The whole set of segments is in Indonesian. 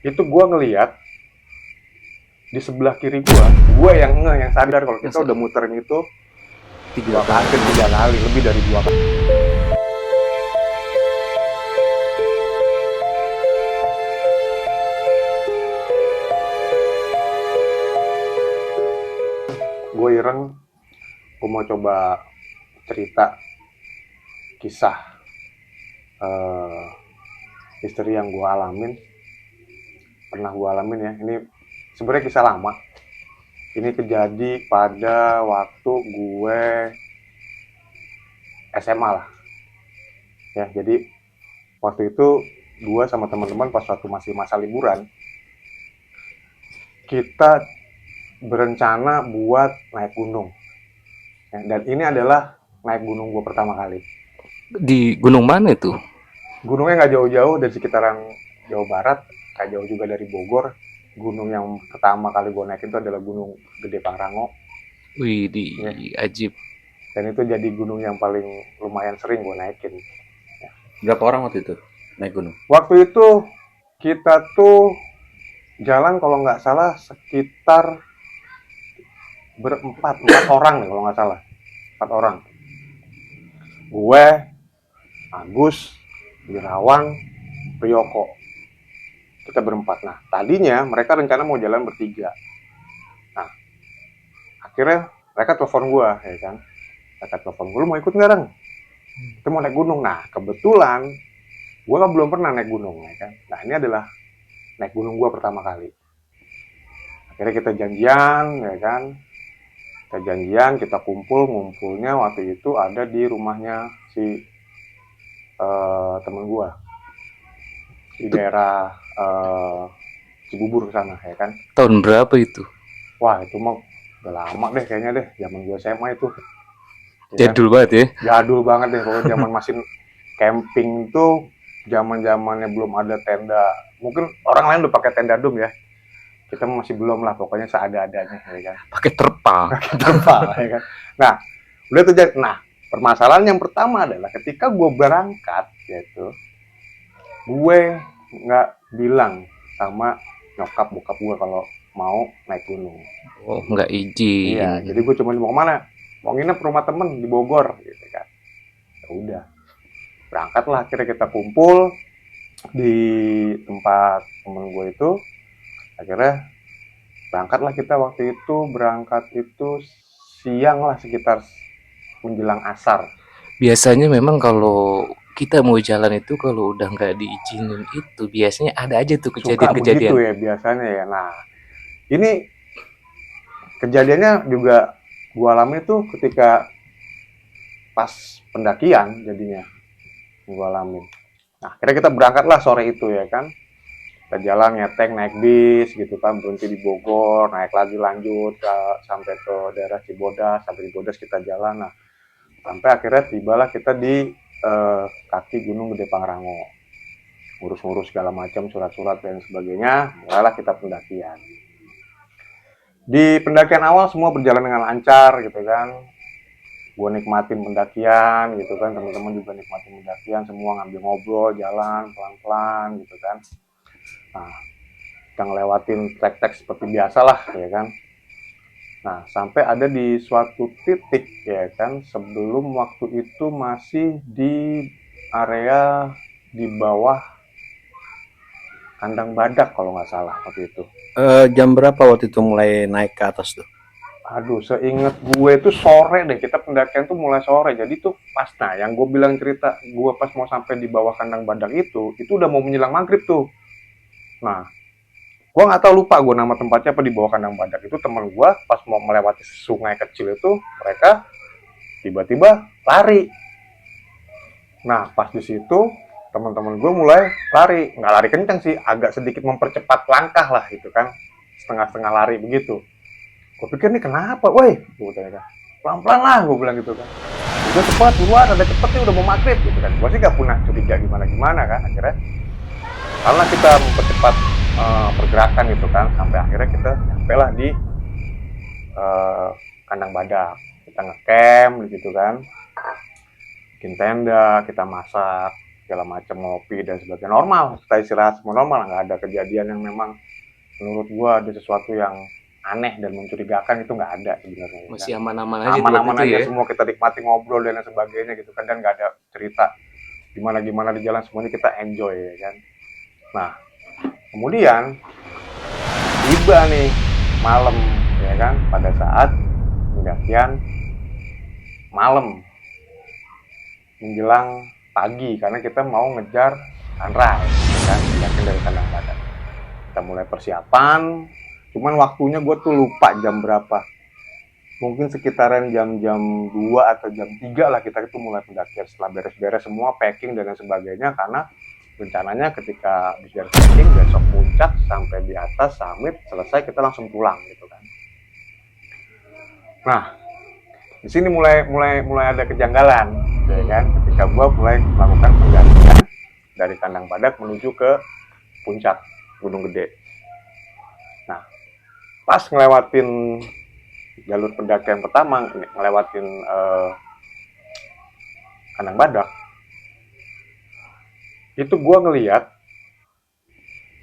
Itu gue ngeliat di sebelah kiri gue yang yang sadar kalau kita udah muterin itu tiga hampir kali 3 kali, lebih dari 2 kali. Gue ireng, gue mau coba cerita kisah eh, misteri yang gue alamin, pernah gue alamin ya. Ini sebenarnya kisah lama. Ini terjadi pada waktu gue SMA lah. Ya, jadi waktu itu gue sama teman-teman pas waktu masih masa liburan, kita berencana buat naik gunung. Ya, dan ini adalah naik gunung gue pertama kali. di gunung mana itu? Gunungnya nggak jauh-jauh dari sekitaran Jawa Barat, nggak jauh juga dari Bogor. Gunung yang pertama kali gue naik itu adalah Gunung Gede Pangrango. Wih, di Ya. Ajib. Dan itu jadi gunung yang paling lumayan sering gue naikin. Ya. Berapa orang waktu itu naik gunung? Waktu itu kita tuh jalan kalau nggak salah sekitar empat orang nih kalau nggak salah. 4 orang. Gue, Agus, Wirawan, Priyoko. Kita berempat. Nah, tadinya mereka rencana mau jalan bertiga. Nah, akhirnya mereka telepon gue, ya kan. Mereka telepon gue, lu mau ikut nggak, Reng? Kita mau naik gunung. Nah, kebetulan gue kan belum pernah naik gunung, ya kan. Nah, ini adalah naik gunung gue pertama kali. Akhirnya kita janjian, ya kan. Kita janjian, kita ngumpulnya waktu itu ada di rumahnya si temen gue di Itu daerah Cibubur sana, ya kan. tahun berapa itu? Wah, itu mah udah lama deh kayaknya deh, zaman gue SMA itu, ya kan. Jadul banget ya. Jadul banget deh, pokoknya zaman masih camping tuh, zaman zamannya belum ada tenda. Mungkin orang lain udah pakai tenda dum ya, kita masih belum lah, pokoknya seada-adanya, ya kan. Pakai terpal. Pakai terpal, ya kan. Nah, udah tuh. Nah, permasalahan yang pertama adalah ketika gue berangkat, yaitu gue nggak bilang sama nyokap bokap gue kalau mau naik gunung. Oh, nggak izin. Iya, jadi gue cuma mau kemana? Mau nginep rumah temen di Bogor, gitu kan. Ya udah, berangkatlah akhirnya kita kumpul di tempat temen gue itu. Akhirnya berangkatlah kita waktu itu, berangkat itu siang lah, sekitar menjelang asar. Biasanya memang kalau kita mau jalan itu kalau udah nggak diizinin itu biasanya ada aja tuh Suka begitu kejadian-kejadian. ya biasanya ya. Nah, ini kejadiannya juga gue alami tuh ketika pas pendakian jadinya gue alami. Nah, akhirnya kita berangkatlah sore itu, ya kan. Kita jalan ngeteng naik bis gitu kan, berhenti di Bogor, naik lagi lanjut sampai ke daerah Cibodas. Sampai Cibodas kita jalan. Nah, sampai akhirnya tibalah kita di kaki Gunung Gede Pangrango. Ngurus-ngurus segala macam, surat-surat dan sebagainya. Mulailah kita pendakian. Di pendakian awal semua berjalan dengan lancar gitu kan. Gue nikmatin pendakian gitu kan, teman-teman juga nikmatin pendakian, semua ngambil ngobrol, jalan pelan-pelan gitu kan. Nah, kita ngelewatin trek-trek seperti biasa lah, ya kan. Nah, sampai ada di suatu titik, ya kan, sebelum waktu itu masih di area di bawah kandang badak kalau nggak salah waktu itu. Jam berapa waktu itu mulai naik ke atas tuh? Aduh, seingat gue itu sore deh, kita pendakian tuh mulai sore. Jadi tuh pas, nah yang gue bilang cerita, gue pas mau sampai di bawah kandang badak itu udah mau menjelang maghrib tuh. Nah, gue nggak tahu, lupa gue nama tempatnya apa, di bawah kandang badak itu. Teman gue pas mau melewati sungai kecil itu, mereka tiba-tiba lari. Nah, pas di situ teman-teman gue mulai lari, nggak lari kencang sih, agak sedikit mempercepat langkah lah gitu kan, setengah-setengah lari begitu. Gue pikir nih kenapa, woi, gue tanya kan, pelan-pelan lah gue bilang gitu kan. Udah cepat, buruan, ada cepet nih, udah mau maghrib gitu kan. Gue sih gak pernah curiga gimana-gimana kan. Akhirnya karena kita mempercepat pergerakan gitu kan, sampai akhirnya kita nyampe lah di kandang badak. Kita ngecamp gitu kan, bikin tenda, kita masak. segala macam, ngopi dan sebagainya, normal, kita istirahat semua normal, nggak ada kejadian yang memang menurut gua ada sesuatu yang aneh dan mencurigakan, itu nggak ada sebenarnya ya kan. Masih aman-aman aja tuh waktu Aman-aman itu aja ya. semua, kita nikmati ngobrol dan lain sebagainya gitu kan, dan nggak ada cerita gimana di jalan, semuanya kita enjoy ya kan. Nah kemudian tiba nih malam ya kan, pada saat pendakian malam menjelang pagi, karena kita mau ngejar sunrise ya kan, pendakian dari Kandang Badak. Kita mulai persiapan, cuman waktunya gue tuh lupa jam berapa, mungkin sekitaran jam-jam 2 atau jam 3 lah kita itu mulai pendakian, setelah beres-beres semua, packing dan lain sebagainya, karena rencananya ketika beres packing besok puncak sampai di atas summit selesai kita langsung pulang gitu kan. Nah di sini mulai ada kejanggalan ya kan, ketika gua mulai melakukan pendakian dari Kandang Badak menuju ke puncak Gunung Gede. Nah pas ngelewatin jalur pendakian pertama, ngelewatin Kandang Badak, itu gua ngeliat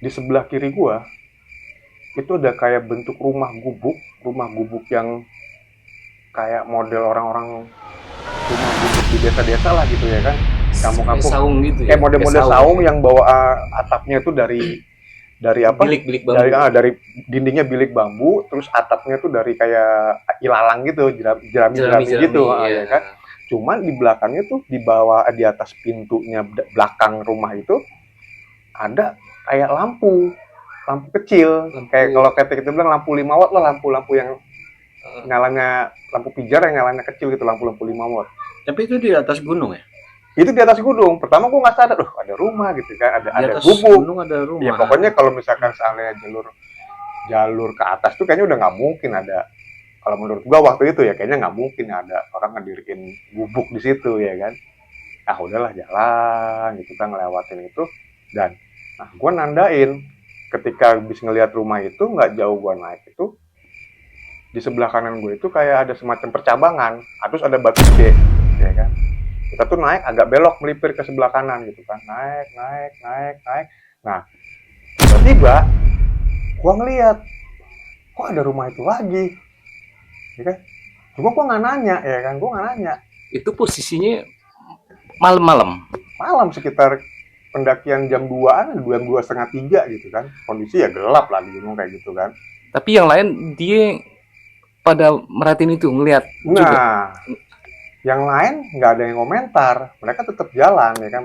di sebelah kiri gua itu ada kayak bentuk rumah gubuk yang kayak model orang-orang rumah gubuk di desa-desa lah gitu ya kan, Kayak kampung-kampung, saung gitu ya. kayak model-model saung yang bawa atapnya itu dari apa, bilik bambu. dari dindingnya bilik bambu, terus atapnya tuh dari kayak ilalang gitu, jerami gitu iya. ya kan. Cuman di belakangnya tuh, di bawah, di atas pintunya belakang rumah itu ada kayak lampu kecil, kayak kalau kita bilang lampu 5 watt lah, lampu yang nyalanya, lampu pijar yang nyalanya kecil gitu, lampu 5 watt. Tapi itu di atas gunung ya? Itu di atas gunung. Pertama gue nggak sadar, ada rumah gitu kan, Di ada atas gubuk. gunung ada rumah. Ya pokoknya kalau misalkan seandainya jalur ke atas tuh kayaknya udah nggak mungkin ada. Kalau menurut gua waktu itu ya kayaknya nggak mungkin ada orang ngediriin gubuk di situ ya kan. Ah udahlah, jalan gitu kan, ngelewatin itu. Dan nah gua nandain ketika habis ngelihat rumah itu, nggak jauh gua naik itu, di sebelah kanan gue itu kayak ada semacam percabangan, terus ada batu gede ya kan. Kita tuh naik agak belok melipir ke sebelah kanan gitu kan, naik. Nah tiba-tiba gua ngeliat kok ada rumah itu lagi ya kan. Cuma gua nggak nanya ya kan, Itu posisinya malam-malam. malam sekitar pendakian jam 2-an, jam 2 setengah 3 gitu kan, kondisi ya gelap lah di gunung kayak gitu kan. Tapi yang lain dia pada merhatiin itu, ngelihat juga. Nah yang lain nggak ada yang komentar, mereka tetap jalan ya kan,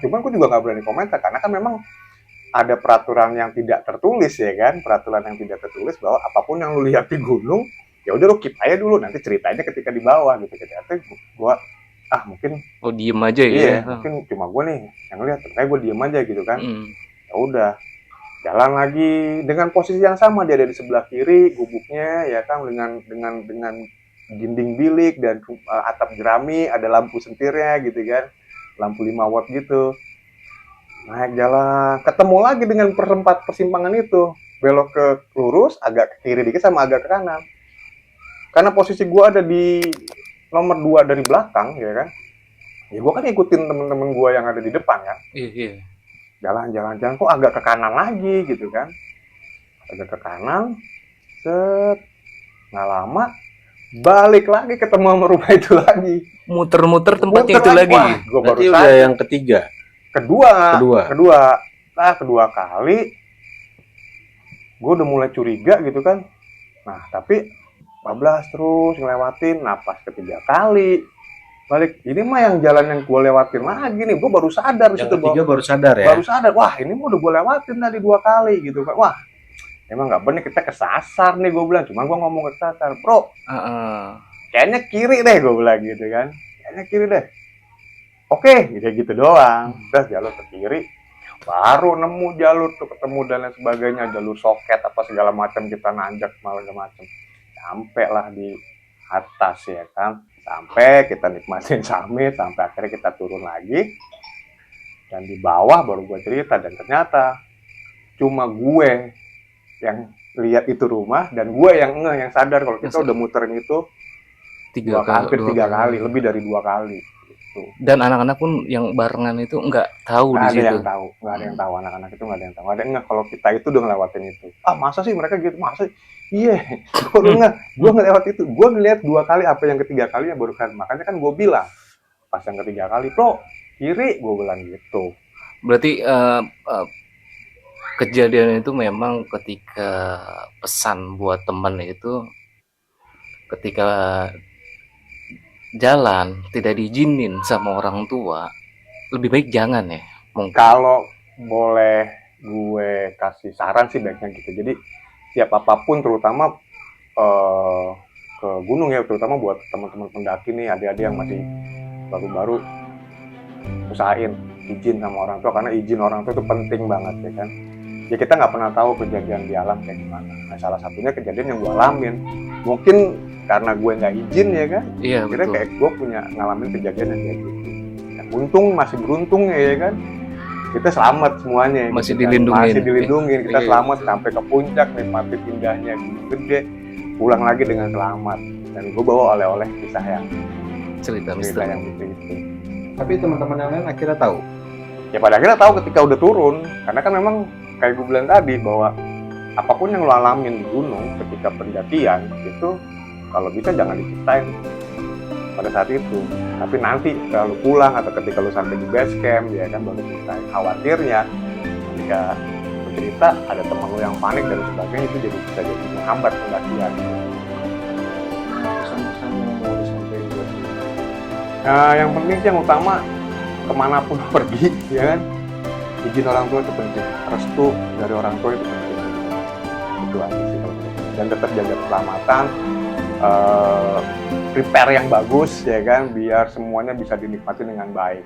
cuman gue juga nggak berani komentar karena kan memang ada peraturan yang tidak tertulis ya kan, bahwa apapun yang lu lihat di gunung ya udah lu keep aja dulu, nanti ceritanya ketika di bawah gitu. Ternyata gue mungkin Diem aja ya. iya mungkin cuma gue nih yang lihat, makanya gue diem aja gitu kan. Ya udah, jalan lagi dengan posisi yang sama, dia ada di sebelah kiri gubuknya ya kan, dengan dinding bilik dan atap jerami, ada lampu sentirnya gitu kan, lampu 5 watt gitu. Naik jalan, ketemu lagi dengan persimpangan itu, belok ke lurus, agak ke kiri dikit sama agak ke kanan. Karena posisi gue ada di nomor 2 dari belakang ya kan, ya gue kan ikutin temen-temen gue yang ada di depan kan. Iya. Jalan kok agak ke kanan lagi gitu kan, agak ke kanan, set, nggak lama balik lagi ketemu sama rumah itu lagi, Muter-muter tempatnya itu lagi. Wah, gue baru Berarti udah yang ketiga. Kedua kali gue udah mulai curiga gitu kan. Nah tapi 14 terus ngelewatin. Nah pas ketiga kali balik, ini mah yang jalan yang gue lewatin lagi nih, gue baru sadar di situ. Yang ketiga baru sadar ya? Baru sadar, wah ini mah udah gue lewatin tadi 2 kali gitu kan. Wah emang nggak bener, kita kesasar nih gue bilang. Cuman gue ngomong kesasar, bro kayaknya kiri deh gue bilang gitu kan, kayaknya kiri deh. Oke, gitu doang. Udah jalan ke kiri, baru nemu jalur tuh, ketemu dan lain sebagainya, jalur soket apa segala macam, kita nanjak segala macam, sampai lah di atas ya kan, sampai kita nikmatin summit, sampai akhirnya kita turun lagi. Dan di bawah baru gue cerita, dan ternyata cuma gue yang lihat itu rumah, dan gue yang sadar kalau kita udah muterin itu hampir 3 kali, lebih dari 2 kali. itu. Dan anak-anak pun yang barengan itu nggak tahu di Nggak ada situ. yang tahu, nggak ada yang tahu, anak-anak itu nggak ada yang tahu. Ada yang nggak kalau kita itu udah ngelewatin itu. Ah masa sih mereka gitu, masa? Iya, gue udah nggak, gue ngelewat itu, gue ngeliat 2 kali, apa yang ketiga kalinya baru kan. Makanya kan gue bilang pas yang ketiga kali, bro kiri, gue bilang gitu. Berarti kejadian itu memang ketika pesan buat temen itu ketika jalan tidak diizinin sama orang tua, lebih baik jangan ya. Mungkin. Kalau boleh gue kasih saran sih baiknya gitu. Jadi tiap apapun, terutama ke gunung ya, terutama buat teman-teman pendaki nih, adik-adik yang masih baru-baru, usahain izin sama orang tua, karena izin orang tua itu penting banget ya kan. Ya kita nggak pernah tahu kejadian di alam kayak gimana. Nah salah satunya kejadian yang gue alamin, mungkin karena gue nggak izin ya kan, Iya kira betul. kayak gue punya ngalamin kejadian yang kayak gitu. Ya, untung masih beruntung ya kan, kita selamat semuanya. Masih gitu kan. dilindungin. Masih dilindungin, kita Iya. selamat sampai ke puncak, nikmatin indahnya Gunung Gede, pulang lagi dengan selamat. Dan gue bawa oleh-oleh kisah yang Cerita cerita misteri. yang itu. Tapi teman-teman yang lain akhirnya tahu. Ya pada akhirnya tahu ketika udah turun, karena kan memang kayak gue bilang tadi bahwa apapun yang lo alamin di gunung ketika pendakian itu kalau bisa jangan diceritain pada saat itu, tapi nanti kalau pulang atau ketika lo sampai di base camp ya kan baru ceritain. Khawatirnya ketika lo cerita ada teman lo yang panik dan sebagainya, itu jadi bisa jadi menghambat pendakian. Pesan-pesan yang mau disampaikan buat Nah, yang penting sih yang utama kemanapun lo pergi ya kan, izin orang tua itu penting, restu dari orang tua itu penting. Itu aja sih kalau menurut gue. Dan tetap jaga keselamatan, prepare yang bagus ya kan, biar semuanya bisa dinikmati dengan baik.